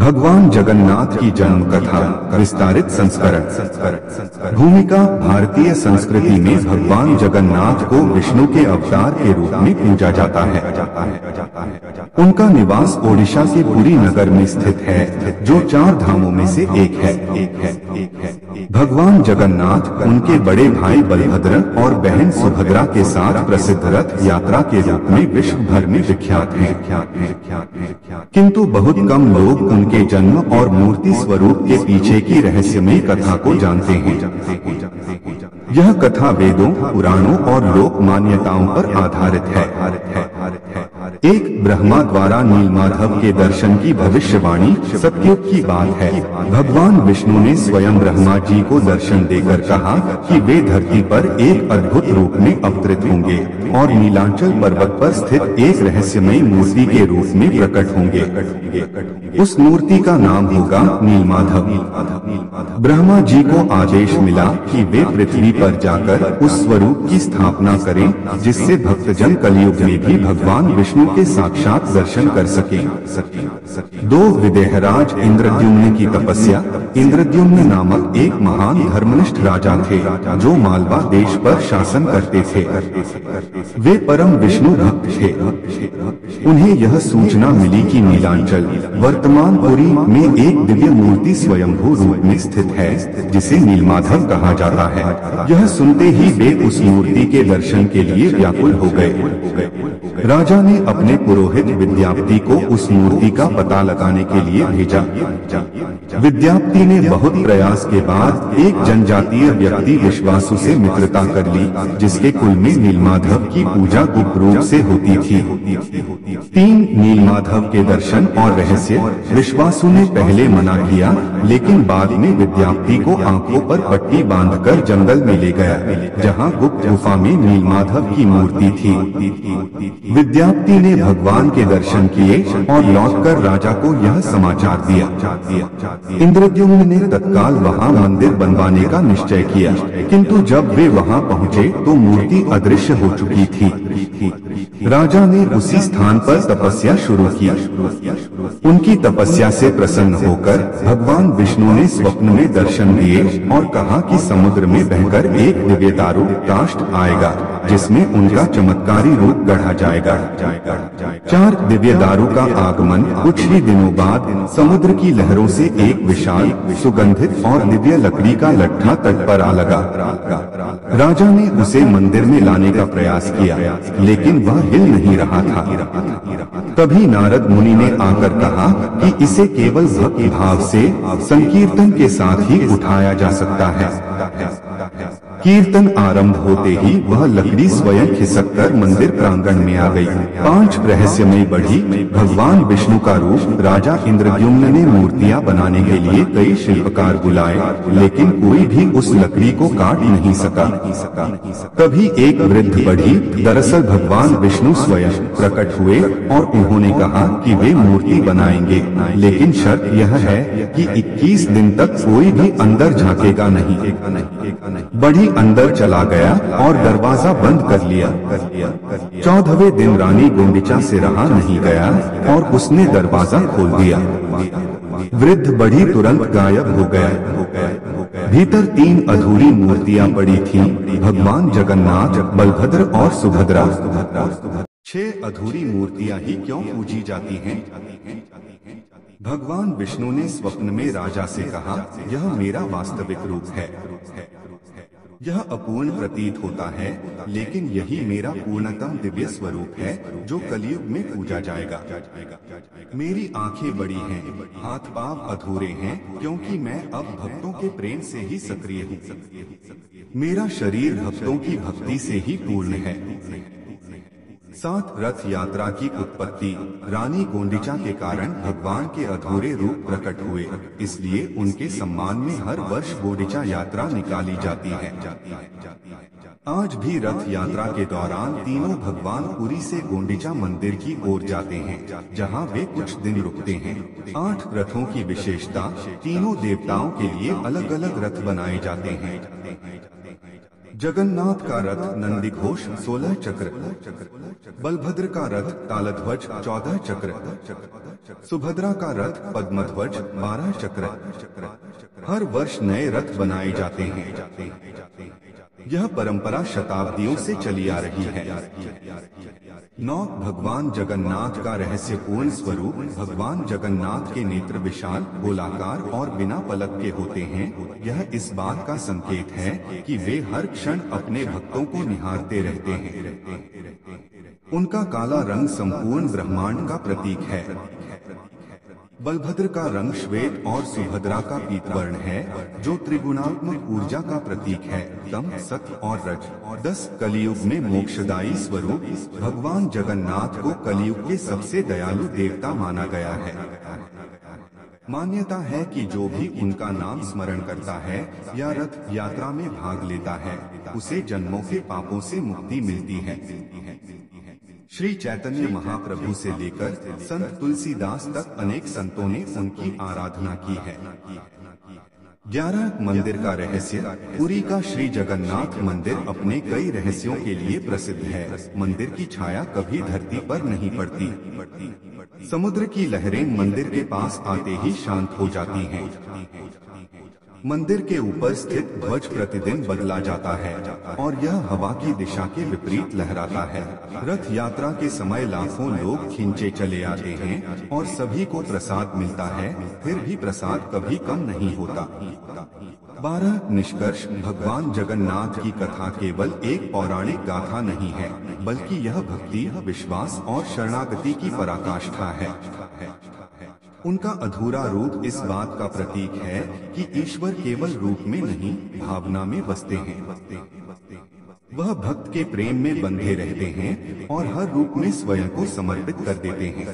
भगवान जगन्नाथ की जन्म कथा विस्तारित संस्करण। भूमिका भारतीय संस्कृति में भगवान जगन्नाथ को विष्णु के अवतार के रूप में पूजा जाता है। उनका निवास ओडिशा के पुरी नगर में स्थित है, जो 4 धामों में से एक है। भगवान जगन्नाथ उनके बड़े भाई बलभद्र और बहन सुभद्रा के साथ प्रसिद्ध रथ यात्रा के रूप में विश्व भर में विख्यात हैं। किंतु बहुत कम लोग उनके जन्म और मूर्ति स्वरूप के पीछे की रहस्यमयी कथा को जानते हैं। यह कथा वेदों, पुराणों और लोक मान्यताओं पर आधारित है। एक ब्रह्मा द्वारा नीलमाधव के दर्शन की भविष्यवाणी सतयुग की बात है। भगवान विष्णु ने स्वयं ब्रह्मा जी को दर्शन देकर कहा कि वे धरती पर एक अद्भुत रूप में अवतरित होंगे और नीलांचल पर्वत पर स्थित एक रहस्यमयी मूर्ति के रूप में प्रकट होंगे। उस मूर्ति का नाम होगा नीलमाधव। ब्रह्मा जी को आदेश मिला कि वे पृथ्वी पर जाकर उस स्वरूप की स्थापना करें, जिससे भक्तजन कलयुग में भी भगवान विष्णु के साक्षात दर्शन कर सकें। 2 विदेहराज इंद्रद्युम्न की तपस्या। इंद्रद्युम्न नामक एक महान धर्मनिष्ठ राजा थे, जो मालवा देश पर शासन करते थे। वे परम विष्णु भक्त थे। उन्हें यह सूचना मिली कि नीलांचल वर्तमान पुरी में एक दिव्य मूर्ति स्वयंभू रूप में स्थित है, जिसे नीलमाधव कहा जाता है। यह सुनते ही वे उस मूर्ति के दर्शन के लिए व्याकुल हो गए। राजा ने अपने पुरोहित विद्यापति को उस मूर्ति का पता लगाने के लिए भेजा। विद्यापति ने बहुत प्रयास के बाद एक जनजातीय व्यक्ति विश्वासु से मित्रता कर ली, जिसके कुल में नीलमाधव की पूजा गुप्त रूप से होती थी। 3 नीलमाधव के दर्शन और रहस्य। विश्वासु ने पहले मना किया, लेकिन बाद में विद्यापति को आंखों पर पट्टी बांधकर जंगल में ले गया, जहां गुप्त गुफा में नीलमाधव की मूर्ति थी। विद्यापति ने भगवान के दर्शन किए और लौटकर राजा को यह समाचार दिया। इंद्रद्युम्न ने तत्काल वहां मंदिर बनवाने का निश्चय किया, किंतु जब वे वहां पहुंचे तो मूर्ति अदृश्य हो चुकी थी। राजा ने उसी स्थान पर तपस्या शुरू की। उनकी तपस्या से प्रसन्न होकर भगवान विष्णु ने स्वप्न में दर्शन दिए और कहा कि समुद्र में बहकर एक दिव्य दारू काष्ठ आएगा, जिसमें उनका चमत्कारी रूप गढ़ा जाएगा। 4 दिव्य दारू का आगमन कुछ ही दिनों बाद समुद्र की लहरों से एक विशाल, सुगंधित और दिव्य लकड़ी का लट्ठा तट पर आ लगा। राजा ने उसे मंदिर में लाने का प्रयास किया, लेकिन वह हिल नहीं रहा था। तभी नारद मुनि ने आकर कहा कि इसे केवल भक्ति भाव से संकीर्तन के साथ ही उठाया जा सकता है। कीर्तन आरंभ होते ही वह लकड़ी स्वयं खिसककर मंदिर प्रांगण में आ गई। 5 रहस्यमयी बढ़ी। भगवान विष्णु का रूप। राजा इंद्रद्युम्न ने मूर्तियां बनाने के लिए कई शिल्पकार बुलाए, लेकिन कोई भी उस लकड़ी को काट नहीं सका। तभी एक वृद्ध बढ़ी, दरअसल भगवान विष्णु स्वयं प्रकट हुए और उन्होंने कहा कि वे मूर्ति बनाएंगे, लेकिन शर्त यह है कि 21 दिन तक कोई भी अंदर झांकेगा नहीं। बढ़ी अंदर चला गया और दरवाजा बंद कर लिया। 14वें दिन रानी गोंडिचा से रहा नहीं गया और उसने दरवाजा खोल दिया। वृद्ध बढ़ी तुरंत गायब हो गया। भीतर 3 अधूरी मूर्तियां पड़ी थीं, भगवान जगन्नाथ, बलभद्र और सुभद्रा। 6 अधूरी मूर्तियां ही क्यों पूजी जाती हैं? भगवान विष्णु ने स्वप्न में राजा से कहा, यह मेरा वास्तविक रूप है। यह अपूर्ण प्रतीत होता है, लेकिन यही मेरा पूर्णतम दिव्य स्वरूप है, जो कलयुग में पूजा जाएगा। मेरी आंखें बड़ी हैं, हाथ पांव अधूरे हैं, क्योंकि मैं अब भक्तों के प्रेम से ही सक्रिय हूँ। मेरा शरीर भक्तों की भक्ति से ही पूर्ण है। 7 रथ यात्रा की उत्पत्ति। रानी गोंडिचा के कारण भगवान के अधूरे रूप प्रकट हुए, इसलिए उनके सम्मान में हर वर्ष गोंडिचा यात्रा निकाली जाती है। आज भी रथ यात्रा के दौरान तीनों भगवान पुरी से गोंडिचा मंदिर की ओर जाते हैं, जहां वे कुछ दिन रुकते हैं। 8 रथों की विशेषता। तीनों देवताओं के लिए अलग अलग रथ बनाए जाते हैं। जगन्नाथ का रथ नंदीघोष 16 चक्र, बलभद्र का रथ तालध्वज 14 चक्र, सुभद्रा का रथ पद्मध्वज 12 चक्र। हर वर्ष नए रथ बनाए जाते हैं। यह परंपरा शताब्दियों से चली आ रही है। 9 भगवान जगन्नाथ का रहस्यपूर्ण स्वरूप। भगवान जगन्नाथ के नेत्र विशाल, गोलाकार और बिना पलक के होते हैं। यह इस बात का संकेत है कि वे हर क्षण अपने भक्तों को निहारते रहते हैं। उनका काला रंग संपूर्ण ब्रह्मांड का प्रतीक है। बलभद्र का रंग श्वेत और सुभद्रा का पीतवर्ण है, जो त्रिगुणात्मक ऊर्जा का प्रतीक है, तम, सत्य और रज। 10 कलियुग में मोक्षदायी स्वरूप। भगवान जगन्नाथ को कलियुग के सबसे दयालु देवता माना गया है। मान्यता है कि जो भी उनका नाम स्मरण करता है या रथ यात्रा में भाग लेता है, उसे जन्मों के पापों से मुक्ति मिलती है। श्री चैतन्य महाप्रभु से लेकर संत तुलसीदास तक अनेक संतों ने उनकी आराधना की है। 11 मंदिर का रहस्य। पुरी का श्री जगन्नाथ मंदिर अपने कई रहस्यों के लिए प्रसिद्ध है। मंदिर की छाया कभी धरती पर नहीं पड़ती। समुद्र की लहरें मंदिर के पास आते ही शांत हो जाती हैं। मंदिर के ऊपर स्थित ध्वज प्रतिदिन बदला जाता है और यह हवा की दिशा के विपरीत लहराता है। रथ यात्रा के समय लाखों लोग खींचे चले आते हैं और सभी को प्रसाद मिलता है, फिर भी प्रसाद कभी कम नहीं होता। 12 निष्कर्ष। भगवान जगन्नाथ की कथा केवल एक पौराणिक गाथा नहीं है, बल्कि यह भक्ति, विश्वास और शरणागति की पराकाष्ठा है। उनका अधूरा रूप इस बात का प्रतीक है कि ईश्वर केवल रूप में नहीं, भावना में बसते हैं। वह भक्त के प्रेम में बंधे रहते हैं और हर रूप में स्वयं को समर्पित कर देते हैं।